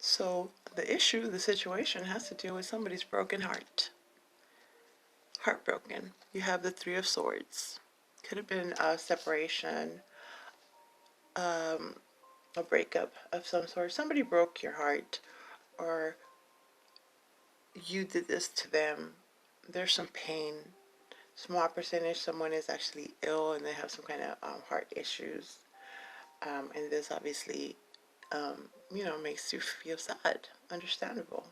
So the issue, the situation has to do with somebody's broken heart. Heartbroken. You have the Three of Swords. Could have been a separation, a breakup of some sort. Somebody broke your heart, or you did this to them. There's some pain. Small percentage, someone is actually ill and they have some kind of heart issues. And this obviously, makes you feel sad. Understandable.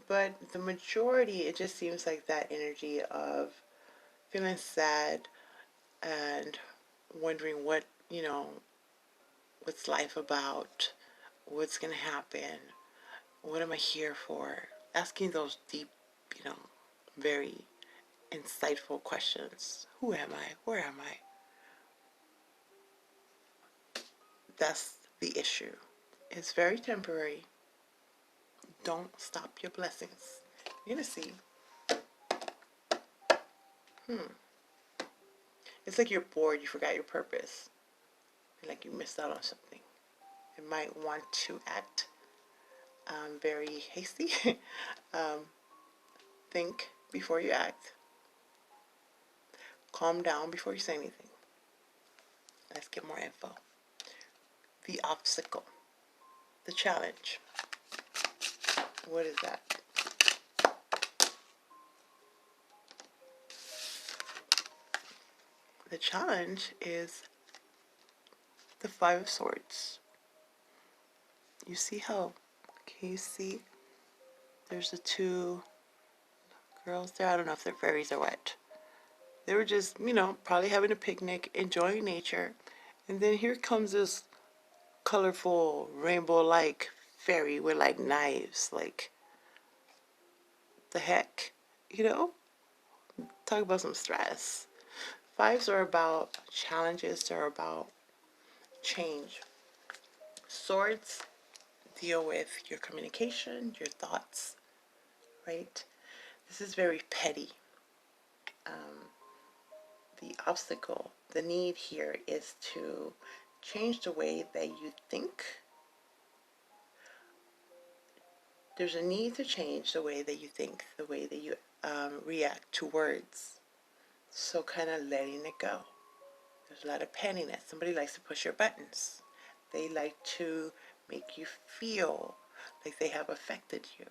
But the majority, it just seems like that energy of feeling sad and wondering what's life about, what's going to happen, what am I here for? Asking those deep, very insightful questions. Who am I? Where am I? That's the issue. It's very temporary. Don't stop your blessings. You're going to see. It's like you're bored, you forgot your purpose. Like you missed out on something. You might want to act very hasty. Think before you act. Calm down before you say anything. Let's get more info. The obstacle. The challenge. What is that? The challenge is the Five of Swords. You see how, can you see? There's the two girls there. I don't know if they're fairies or what. They were just, probably having a picnic, enjoying nature. And then here comes this colorful, rainbow-like fairy with like knives. Like, the heck? Talk about some stress. Fives are about challenges. They're about change. Swords deal with your communication, your thoughts, right? This is very petty. The obstacle, the need here is to change the way that you think. There's a need to change the way that you think, the way that you react to words. So kind of letting it go. There's a lot of pettiness. Somebody likes to push your buttons. They like to make you feel like they have affected you.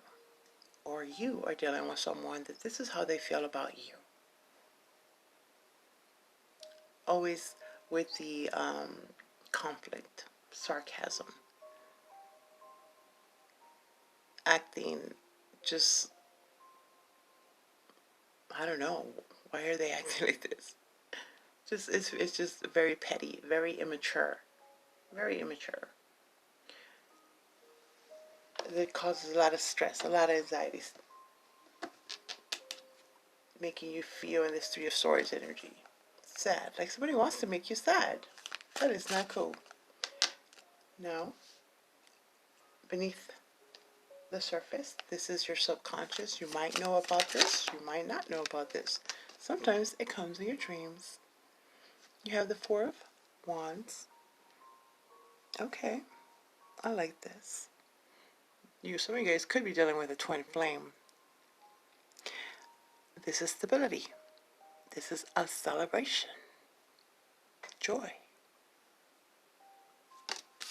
Or you are dealing with someone that this is how they feel about you. Always with the conflict, sarcasm. Acting just, I don't know, why are they acting like this? It's just very petty, very immature. Very immature. It causes a lot of stress, a lot of anxiety. Making you feel in this Three of Swords energy. Sad. Like somebody wants to make you sad. That is not cool. Now, beneath the surface, this is your subconscious. You might know about this. You might not know about this. Sometimes it comes in your dreams. You have the Four of Wands. Okay. I like this. Some of you guys could be dealing with a twin flame. This is stability. This is a celebration. Joy.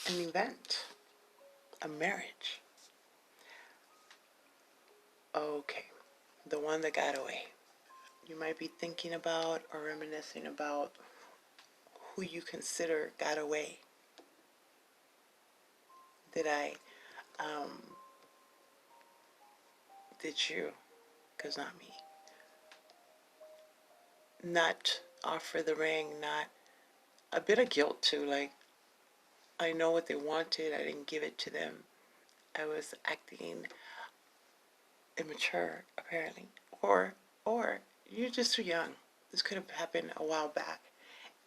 An event. A marriage. Okay. The one that got away. You might be thinking about or reminiscing about who you consider got away. Did you? Because not me. Not offer the ring, not a bit of guilt too, like I know what they wanted, I didn't give it to them. I was acting immature, apparently. Or you're just too young. This could have happened a while back,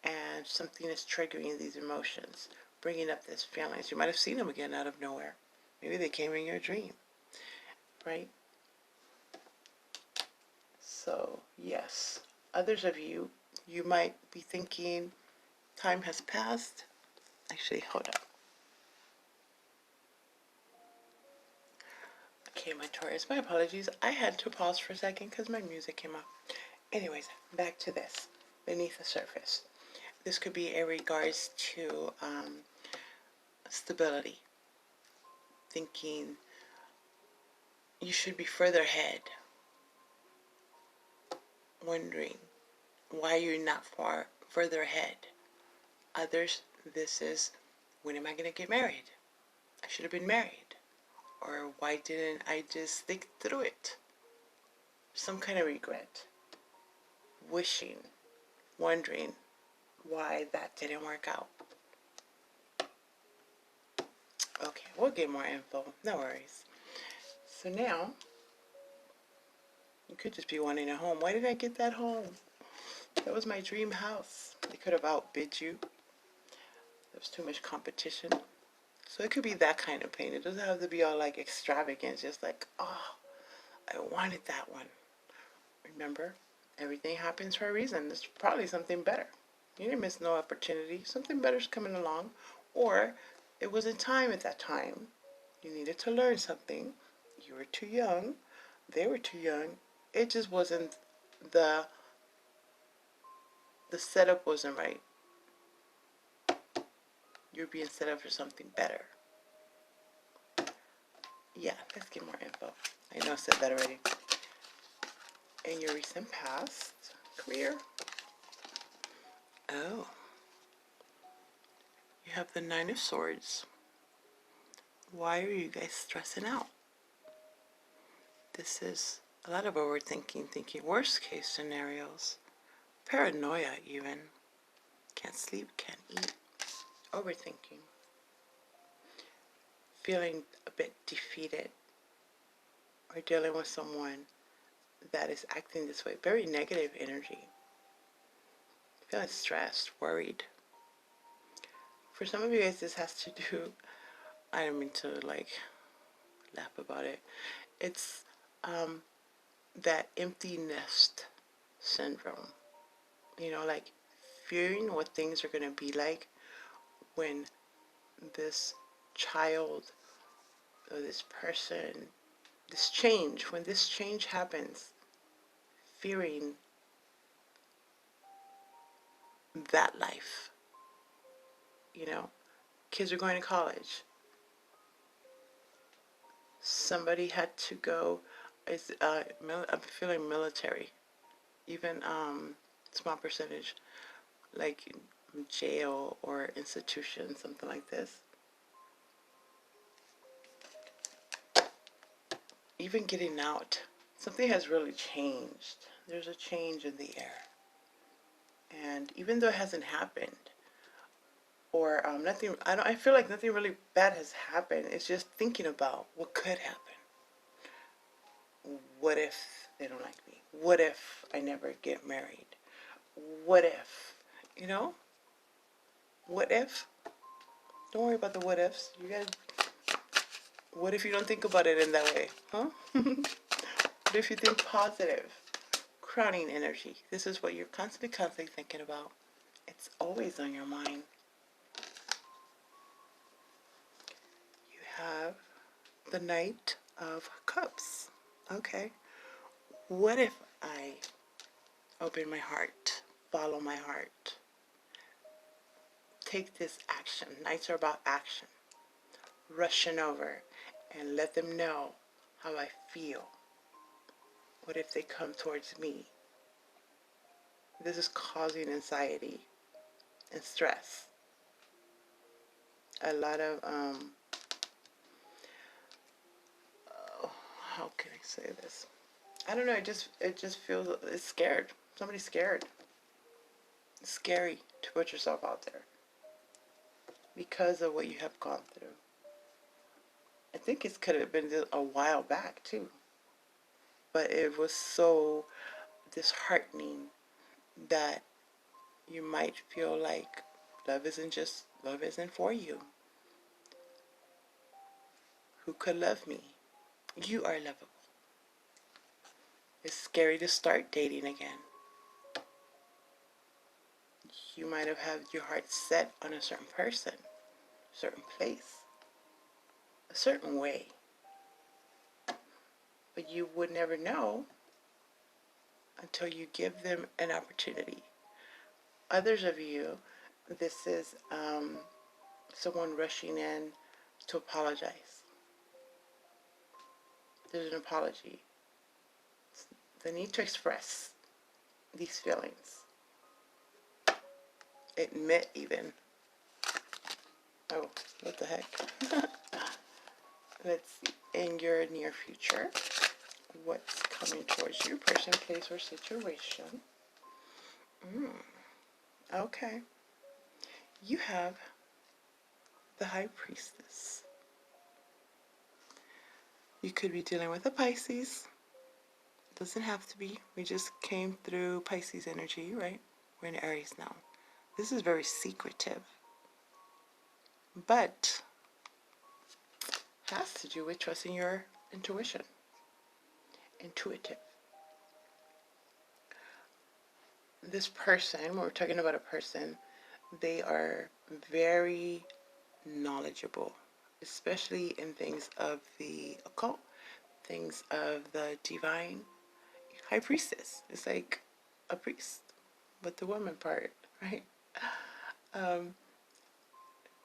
and something is triggering these emotions, bringing up these feelings. You might have seen them again out of nowhere. Maybe they came in your dream, right? So, yes. Others of you, you might be thinking, time has passed. Actually, hold up. Okay, my Taurus, my apologies. I had to pause for a second because my music came up. Anyways, back to this. Beneath the surface. This could be in regards to stability. Thinking you should be further ahead. Wondering why you're not further ahead. Others, this is, when am I going to get married? I should have been married. Or why didn't I just stick through it? Some kind of regret. Wishing, wondering why that didn't work out. Okay, we'll get more info. No worries. So now, you could just be wanting a home. Why did I get that home? That was my dream house. They could have outbid you. There was too much competition. So it could be that kind of pain. It doesn't have to be all like extravagant. Just like, oh, I wanted that one. Remember, everything happens for a reason. There's probably something better. You didn't miss no opportunity. Something better's coming along. Or it wasn't time at that time. You needed to learn something. You were too young. They were too young. It just wasn't the setup wasn't right. You're being set up for something better. Yeah, let's get more info. I know I said that already. In your recent past career. Oh. You have the Nine of Swords. Why are you guys stressing out? This is a lot of overthinking, thinking worst case scenarios. Paranoia even. Can't sleep, can't eat. Overthinking. Feeling a bit defeated. Or dealing with someone that is acting this way. Very negative energy. Feeling stressed, worried. For some of you guys, this has to do, I don't mean to like laugh about it. It's that empty nest syndrome. You know, like fearing what things are going to be like when this child or this person, this change, when this change happens, fearing that life. You know, kids are going to college. Somebody had to go, I'm feeling military, even small percentage, like jail or institution, something like this. Even getting out, something has really changed. There's a change in the air. And even though it hasn't happened, or nothing, I feel like nothing really bad has happened. It's just thinking about what could happen. What if they don't like me? What if I never get married? What if, you know? What if? Don't worry about the what ifs. You guys, what if you don't think about it in that way? Huh? What if you think positive? Crowning energy. This is what you're constantly thinking about. It's always on your mind. You have the Knight of Cups. Okay. What if I open my heart, follow my heart, take this action? Knights are about action. Rushing over and let them know how I feel. What if they come towards me? This is causing anxiety and stress. A lot of, how can I say this? I don't know, it just feels, it's scared. Somebody's scared. It's scary to put yourself out there because of what you have gone through. I think it could have been a while back too. But it was so disheartening that you might feel like love isn't for you. Who could love me? You are lovable. It's scary to start dating again. You might have had your heart set on a certain person, a certain place, a certain way. but you would never know until you give them an opportunity. Others of you, this is someone rushing in to apologize. There's an apology. The need to express these feelings. Admit even. Oh, what the heck? Let's see. In your near future, what's coming towards you? Person, place, or situation. Okay. You have the High Priestess. You could be dealing with a Pisces. Doesn't have to be. We just came through Pisces energy, right? We're in Aries now. This is very secretive, but has to do with trusting your intuition. Intuitive. This person, when we're talking about a person, they are very knowledgeable, especially in things of the occult, things of the divine. High Priestess is like a priest, but the woman part, right?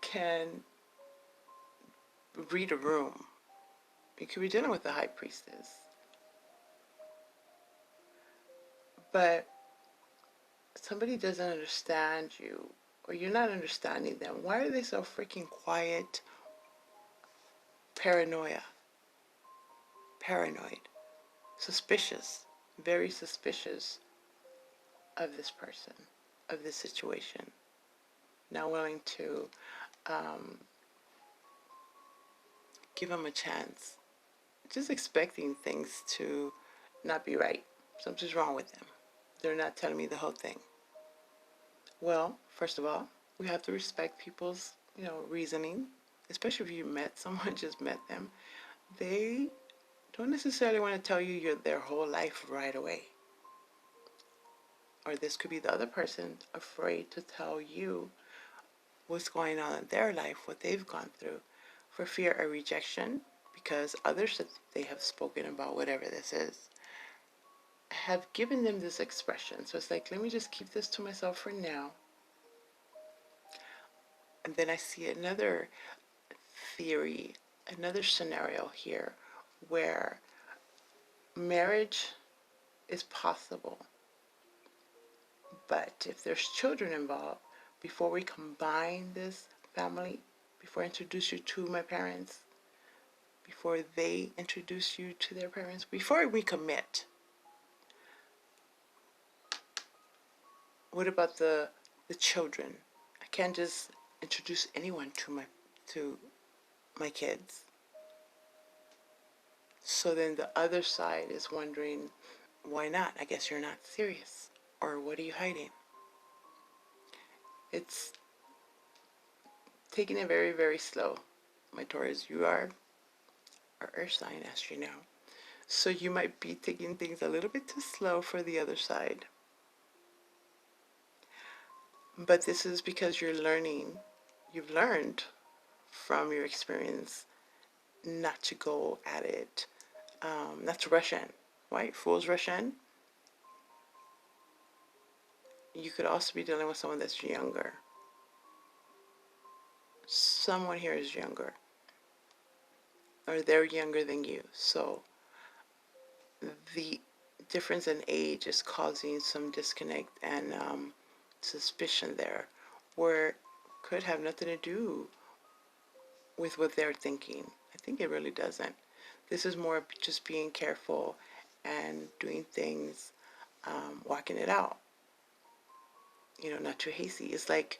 Can read a room. You could be dealing with a High Priestess, but somebody doesn't understand you, or you're not understanding them. Why are they so freaking quiet? Paranoid, suspicious, very suspicious of this person, of this situation. Not willing to give them a chance. Just expecting things to not be right. Something's wrong with them. They're not telling me the whole thing. Well, first of all, we have to respect people's, reasoning, especially if you met someone, just met them. They don't necessarily want to tell you their whole life right away. Or this could be the other person afraid to tell you what's going on in their life, what they've gone through, for fear of rejection, because others that they have spoken about, whatever this is, have given them this expression. So it's like, let me just keep this to myself for now. And then I see another theory, another scenario here where marriage is possible. But if there's children involved, before we combine this family, before I introduce you to my parents, before they introduce you to their parents, before we commit, what about the children? I can't just introduce anyone to my kids. So then the other side is wondering, why not? I guess you're not serious. Or what are you hiding? It's taking it very, very slow. My Taurus, you are an earth sign, as you know. So you might be taking things a little bit too slow for the other side. But this is because you've learned from your experience not to go at it, not to rush in, right? Fools rush in. You could also be dealing with someone that's younger. Someone here is younger, or they're younger than you. So the difference in age is causing some disconnect and suspicion there, where could have nothing to do with what they're thinking. I think it really doesn't. This is more just being careful and doing things, walking it out. Not too hasty. It's like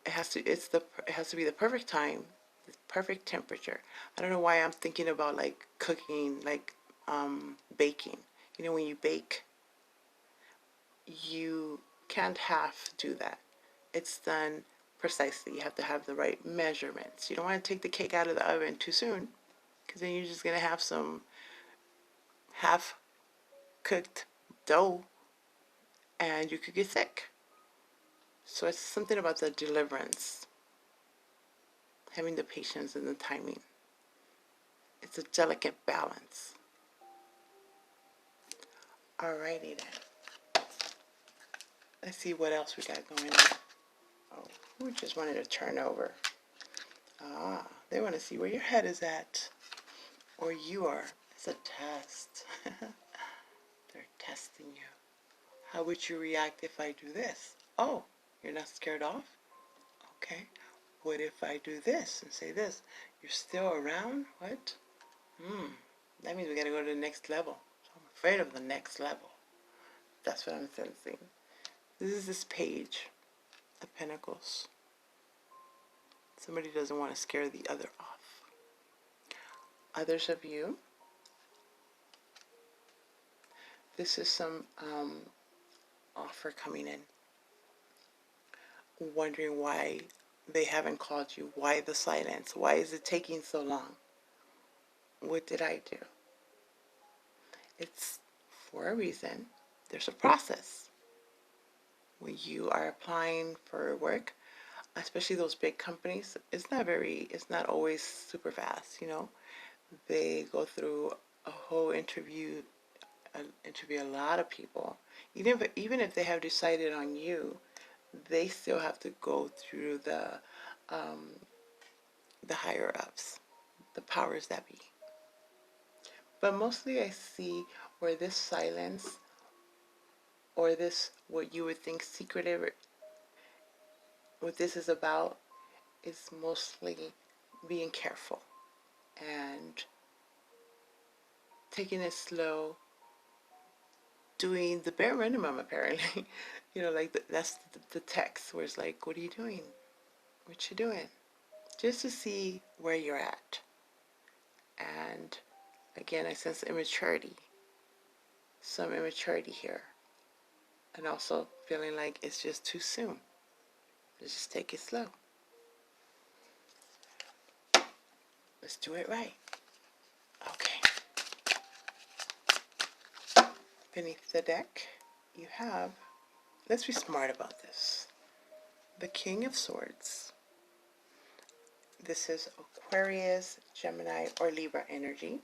it has to be the perfect time, the perfect temperature. I don't know why I'm thinking about like cooking, like baking. When you bake, you can't half do that. It's done precisely. You have to have the right measurements. You don't want to take the cake out of the oven too soon, because then you're just going to have some half cooked dough and you could get sick. So it's something about the deliverance, having the patience and the timing. It's a delicate balance. Alrighty then. Let's see what else we got going on. Oh, we just wanted to turn over. Ah, they want to see where your head is at. Or you are. It's a test. They're testing you. How would you react if I do this? Oh, you're not scared off? Okay. What if I do this and say this? You're still around? What? That means we got to go to the next level. So I'm afraid of the next level. That's what I'm sensing. This is this page of Pentacles. Somebody doesn't want to scare the other off. Others of you, this is some offer coming in. Wondering why they haven't called you. Why the silence? Why is it taking so long? What did I do? It's for a reason. There's a process. When you are applying for work, especially those big companies, it's not always super fast, you know. They go through a whole interview a lot of people. Even if they have decided on you, they still have to go through the higher ups, the powers that be. But mostly I see where this silence or this what you would think secretive, what this is about, is mostly being careful and taking it slow, doing the bare minimum apparently. You know, like that's the text where it's like, what are you doing? What you doing? Just to see where you're at. And again, I sense immaturity. Some immaturity here. And also feeling like it's just too soon. Let's just take it slow. Let's do it right. Okay. Beneath the deck, you have, let's be smart about this, the King of Swords. This is Aquarius, Gemini, or Libra energy.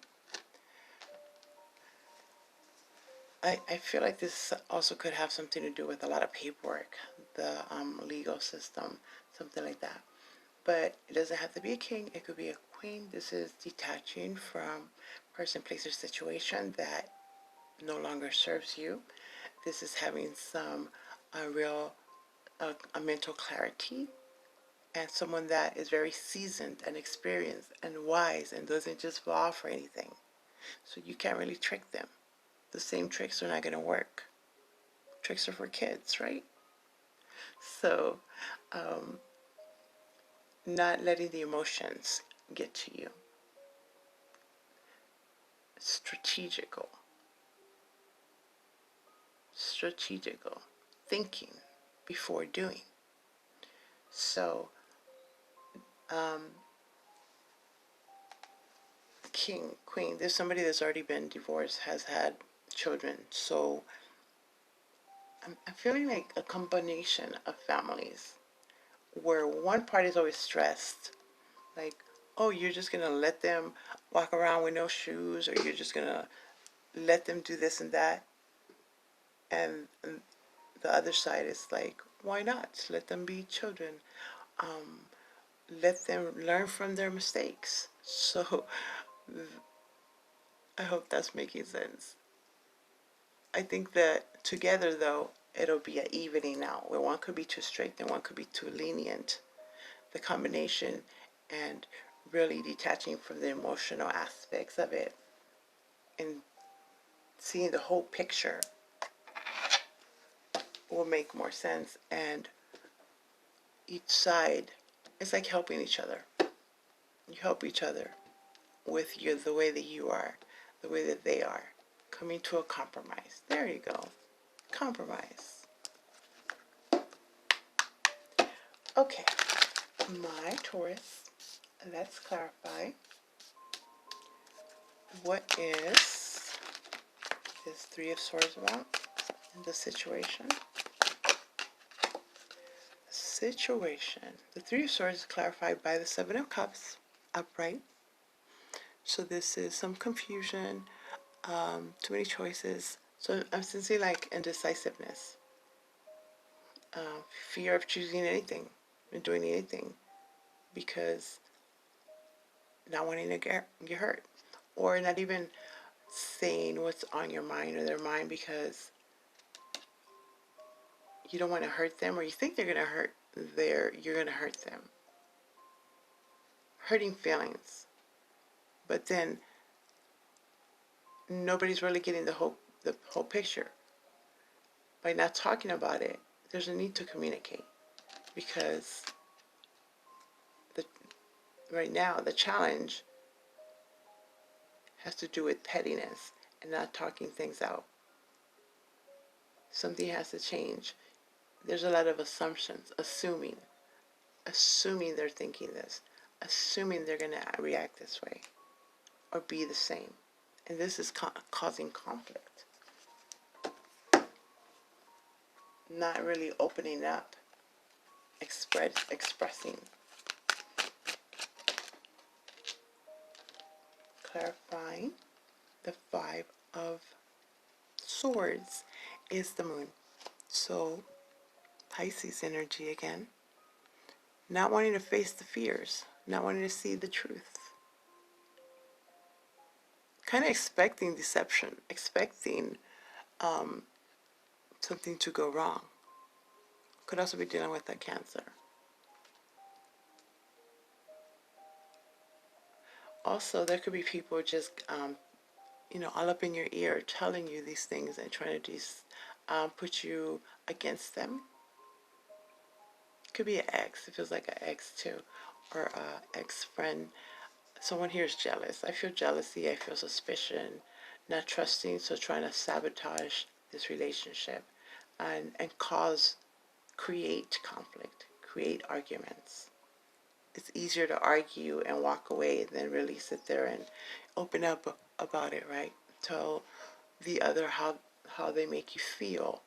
I feel like this also could have something to do with a lot of paperwork, the legal system, something like that. But it doesn't have to be a king. It could be a queen. This is detaching from person, place, or situation that no longer serves you. This is having some real mental clarity, and someone that is very seasoned and experienced and wise and doesn't just fall for anything. So you can't really trick them. The same tricks are not going to work. Tricks are for kids, right? So not letting the emotions get to you. Strategical. Thinking before doing. So king, queen, there's somebody that's already been divorced, has had children. So I'm feeling like a combination of families where one party is always stressed, like, oh, you're just going to let them walk around with no shoes, or you're just going to let them do this and that. And the other side is like, why not? Let them be children. Let them learn from their mistakes. So I hope that's making sense. I think that together, though, it'll be an evening out where one could be too strict and one could be too lenient. The combination and really detaching from the emotional aspects of it and seeing the whole picture will make more sense. And each side, it's like helping each other. You help each other with the way that you are, the way that they are, coming to a compromise. There you go. Compromise. Okay, my Taurus, let's clarify. What is this Three of Swords about in the situation? The Three of Swords is clarified by the Seven of Cups, upright. So this is some confusion, too many choices. So I'm sensing like indecisiveness, fear of choosing anything and doing anything because not wanting to get hurt, or not even saying what's on your mind or their mind because you don't want to hurt them, or you think they're going to hurt you're going to hurt them. Hurting feelings. But then nobody's really getting the whole picture. By not talking about it, there's a need to communicate, because right now the challenge has to do with pettiness and not talking things out. Something has to change. There's a lot of assumptions, assuming they're thinking this, assuming they're going to react this way or be the same. And this is causing conflict. Not really opening up, expressing. Clarifying. The 5 of Swords is the moon. So Pisces energy again. Not wanting to face the fears, not wanting to see the truth. Kind of expecting deception, expecting something to go wrong. Could also be dealing with that Cancer. Also, there could be people just, all up in your ear telling you these things and trying to put you against them. Could be an ex. It feels like an ex too, or an ex-friend. Someone here is jealous. I feel jealousy. I feel suspicion, not trusting, so trying to sabotage this relationship and create conflict, create arguments. It's easier to argue and walk away than really sit there and open up about it, right? Tell the other how they make you feel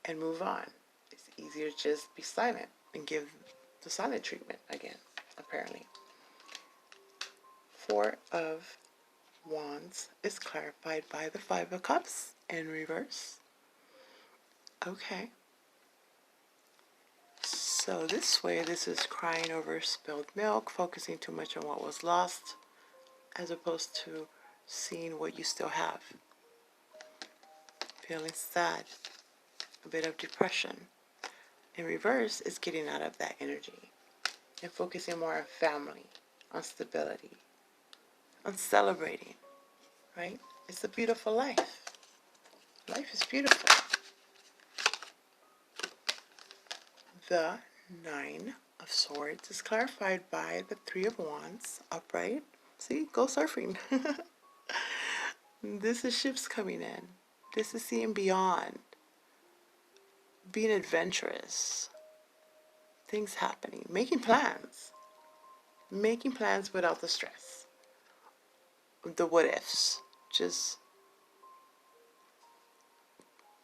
and move on. It's easier to just be silent and give the silent treatment again, apparently. 4 of Wands is clarified by the 5 of Cups in reverse. Okay. So this way, this is crying over spilled milk, focusing too much on what was lost, as opposed to seeing what you still have. Feeling sad, a bit of depression. In reverse is getting out of that energy and focusing more on family, on stability, on celebrating, right? It's a beautiful life. Life is beautiful. The 9 of Swords is clarified by the 3 of Wands, upright. See, go surfing. This is ships coming in. This is seeing beyond, being adventurous, things happening, making plans without the stress, the what ifs, just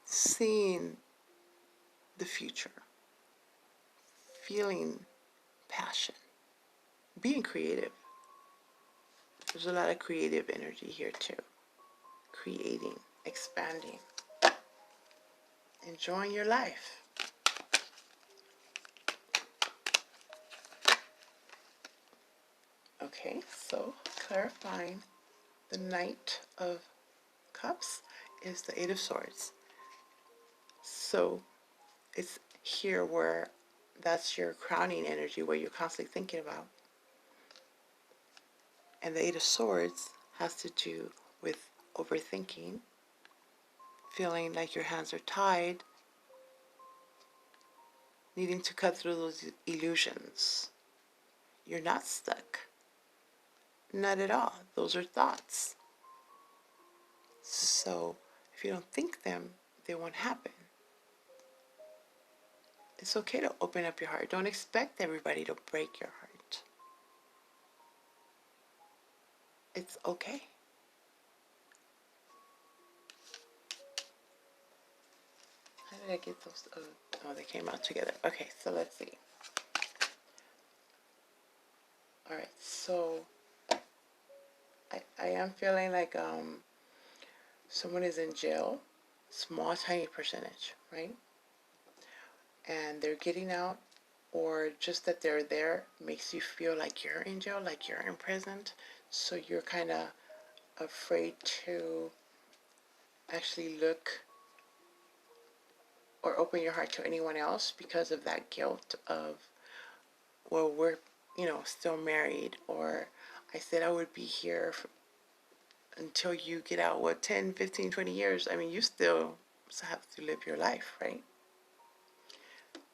seeing the future, feeling passion, being creative. There's a lot of creative energy here too. Creating, expanding, enjoying your life. Okay, so clarifying the Knight of Cups is the 8 of Swords. So it's here where that's your crowning energy, where you're constantly thinking about. And the 8 of Swords has to do with overthinking, feeling like your hands are tied, needing to cut through those illusions. You're not stuck. Not at all. Those are thoughts. So if you don't think them, they won't happen. It's okay to open up your heart. Don't expect everybody to break your heart. It's okay. How did I get those? Oh, they came out together. Okay, so let's see. All right, so I am feeling like someone is in jail, small tiny percentage, right? And they're getting out, or just that they're there makes you feel like you're in jail, like you're in prison. So you're kind of afraid to actually look or open your heart to anyone else because of that guilt of, well, we're, still married, or I said I would be here until you get out, what, 10, 15, 20 years. I mean, you still have to live your life, right?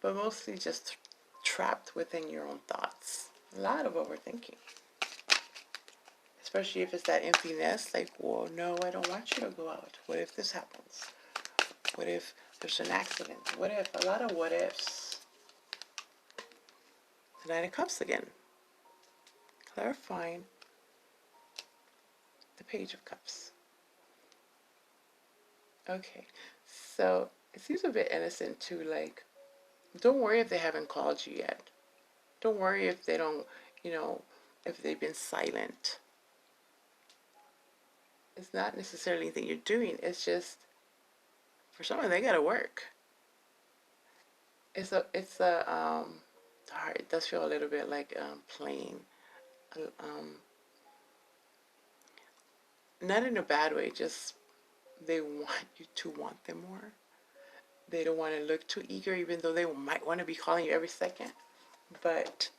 But mostly just trapped within your own thoughts. A lot of overthinking. Especially if it's that emptiness, like, well, no, I don't want you to go out. What if this happens? What if there's an accident? What if? A lot of what ifs. The Nine of Cups again. Clarifying the Page of Cups. Okay, so it seems a bit innocent too, like, don't worry if they haven't called you yet. Don't worry if they don't, if they've been silent. It's not necessarily anything you're doing. It's just, for someone, they gotta work. It does feel a little bit like plain. Not in a bad way, just they want you to want them more. They don't want to look too eager, even though they might want to be calling you every second. But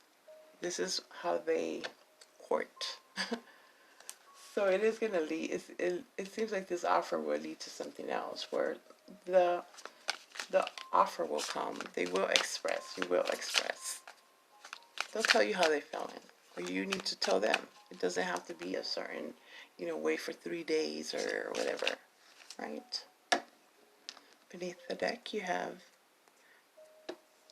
this is how they court. So it is going to lead, it seems like this offer will lead to something else, where the offer will come. They will express. You will express. They'll tell you how they're feeling, or you need to tell them. It doesn't have to be a certain, wait for 3 days or whatever, right? Beneath the deck, you have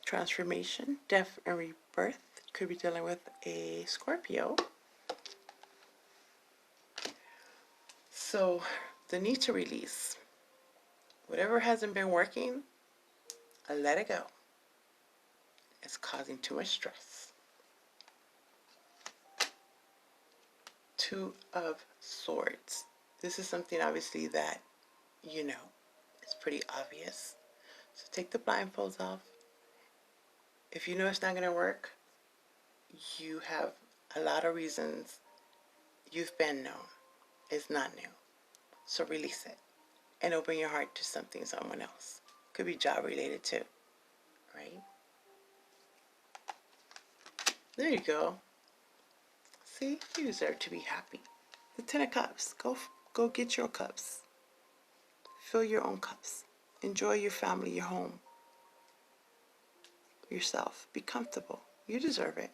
transformation, death, and rebirth. Could be dealing with a Scorpio. So the need to release. Whatever hasn't been working, let it go. It's causing too much stress. Two of Swords. This is something obviously that it's pretty obvious. So take the blindfolds off. If you know it's not going to work, you have a lot of reasons. You've been known. It's not new. So release it and open your heart to someone else. Could be job related too, right? There you go. See, you deserve to be happy. The Ten of Cups. Go get your cups. Fill your own cups. Enjoy your family, your home, yourself. Be comfortable. You deserve it.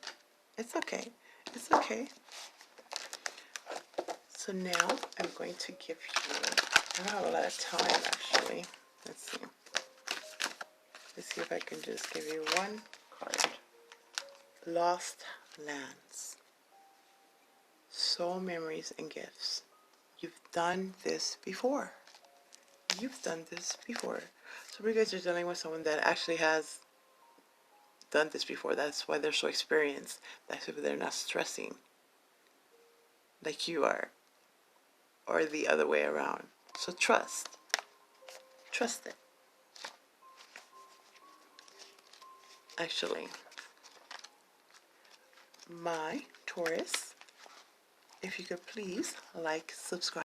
It's okay. It's okay. So now I'm going to give you, I don't have a lot of time actually. Let's see. Let's see if I can just give you one card. Lost Lands. Soul Memories and Gifts. You've done this before. You've done this before. So you guys are dealing with someone that actually has done this before. That's why they're so experienced. That's why they're not stressing like you are, or the other way around. So trust it. Actually, my Taurus, if you could please like, subscribe.